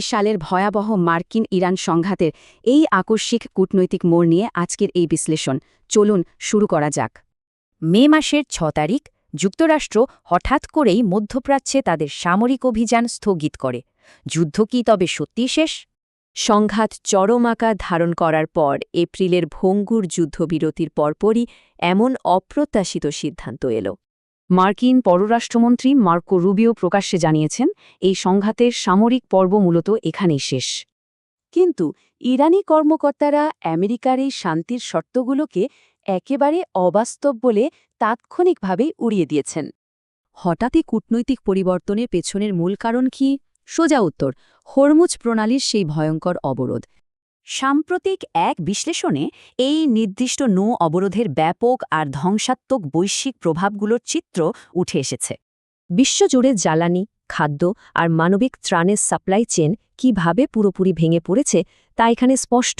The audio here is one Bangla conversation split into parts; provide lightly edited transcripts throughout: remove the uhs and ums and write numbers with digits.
সালের ভয়াবহ মার্কিন ইরান সংঘাতের এই আকস্মিক কূটনৈতিক মোড় নিয়ে আজকের এই বিশ্লেষণ চলুন শুরু করা যাক। মে মাসের ৬ তারিখ যুক্তরাষ্ট্র হঠাৎ করেই মধ্যপ্রাচ্যে তাদের সামরিক অভিযান স্থগিত করে। যুদ্ধ কি তবে সত্যিই শেষ? সংঘাত চরম আকার ধারণ করার পর এপ্রিলের ভঙ্গুর যুদ্ধবিরতির পরপরই এমন অপ্রত্যাশিত সিদ্ধান্ত এল। মার্কিন পররাষ্ট্রমন্ত্রী মার্কো রুবিও প্রকাশ্যে জানিয়েছেন, এই সংঘাতের সামরিক পর্ব মূলত এখানেই শেষ। কিন্তু ইরানি কর্মকর্তারা আমেরিকার এই শান্তির শর্তগুলোকে একেবারে অবাস্তব বলে তাৎক্ষণিকভাবেই উড়িয়ে দিয়েছেন। হঠাৎই কূটনৈতিক পরিবর্তনের পেছনের মূল কারণ কি? সোজা উত্তর, হরমুজ প্রণালীর সেই ভয়ঙ্কর অবরোধ। সাম্প্রতিক এক বিশ্লেষণে এই নির্দিষ্ট নৌ অবরোধের ব্যাপক আর ধ্বংসাত্মক বৈশ্বিক প্রভাবগুলোর চিত্র উঠে এসেছে। বিশ্বজুড়ে জ্বালানি, খাদ্য আর মানবিক ত্রাণের সাপ্লাই চেন কিভাবে পুরোপুরি ভেঙে পড়েছে তা এখানে স্পষ্ট।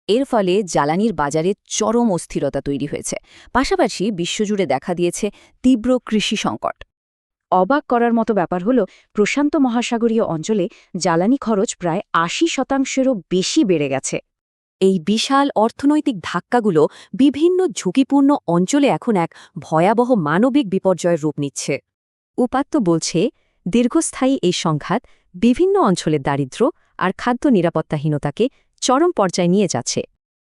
এর ফলে জ্বালানির বাজারে চরম অস্থিরতা তৈরি হয়েছে। পাশাপাশি বিশ্বজুড়ে দেখা দিয়েছে তীব্র কৃষি সংকট। অবাক করার মতো ব্যাপার হল, প্রশান্ত মহাসাগরীয় অঞ্চলে জ্বালানি খরচ প্রায় ৮০%-এরও বেশি বেড়ে গেছে। এই বিশাল অর্থনৈতিক ধাক্কাগুলো বিভিন্ন ঝুঁকিপূর্ণ অঞ্চলে এখন এক ভয়াবহ মানবিক বিপর্যয়ের রূপ নিচ্ছে। উপাত্ত বলছে, দীর্ঘস্থায়ী এই সংঘাত বিভিন্ন অঞ্চলের দারিদ্র্য আর খাদ্য নিরাপত্তাহীনতাকে চরম পর্যায়ে নিয়ে যাচ্ছে।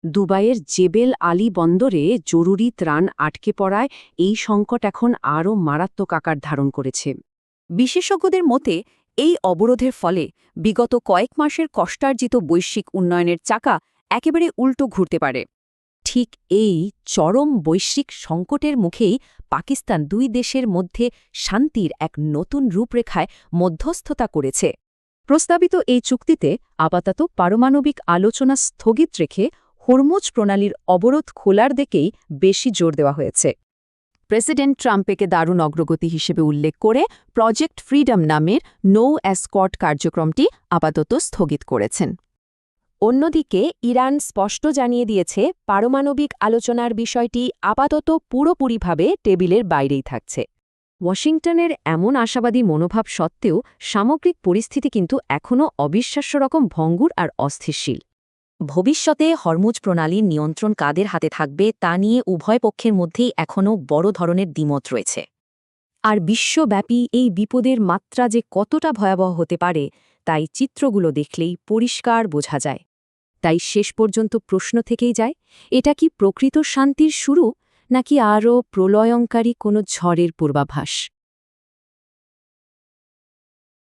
দুবাইয়ের জেবেল আলী বন্দরে জরুরি ত্রাণ আটকে পড়ায় এই সংকট এখন আরও মারাত্মক আকার ধারণ করেছে। বিশেষজ্ঞদের মতে এই অবরোধের ফলে বিগত কয়েক মাসের কষ্টার্জিত বৈশ্বিক উন্নয়নের চাকা একেবারে উল্টো ঘুরতে পারে। ঠিক এই চরম বৈশ্বিক সংকটের মুখেই পাকিস্তান দুই দেশের মধ্যে শান্তির এক নতুন রূপরেখায় মধ্যস্থতা করেছে। প্রস্তাবিত এই চুক্তিতে আপাতত পারমাণবিক আলোচনা স্থগিত রেখে হরমুজ প্রণালীর অবরোধ খোলার দিকেই বেশি জোর দেওয়া হয়েছে। প্রেসিডেন্ট ট্রাম্প একে দারুণ অগ্রগতি হিসেবে উল্লেখ করে প্রজেক্ট ফ্রিডম নামের নৌ এসকর্ট কার্যক্রমটি আপাতত স্থগিত করেছেন। অন্যদিকে ইরান স্পষ্ট জানিয়ে দিয়েছে, পারমাণবিক আলোচনার বিষয়টি আপাতত পুরোপুরিভাবে টেবিলের বাইরেই থাকছে। ওয়াশিংটনের এমন আশাবাদী মনোভাব সত্ত্বেও সামগ্রিক পরিস্থিতি কিন্তু এখনও অবিশ্বাস্য রকম ভঙ্গুর আর অস্থিরশীল। ভবিষ্যতে হরমুজ প্রণালীর নিয়ন্ত্রণ কাদের হাতে থাকবে তা নিয়ে উভয় পক্ষের মধ্যেই এখনও বড় ধরনের দ্বিমত রয়েছে। আর বিশ্বব্যাপী এই বিপদের মাত্রা যে কতটা ভয়াবহ হতে পারে তাই চিত্রগুলো দেখলেই পরিষ্কার বোঝা যায়। তাই শেষ পর্যন্ত প্রশ্ন থেকেই যায়, এটা কি প্রকৃত শান্তির শুরু নাকি আরও প্রলয়ঙ্কারী কোনো ঝড়ের পূর্বাভাস?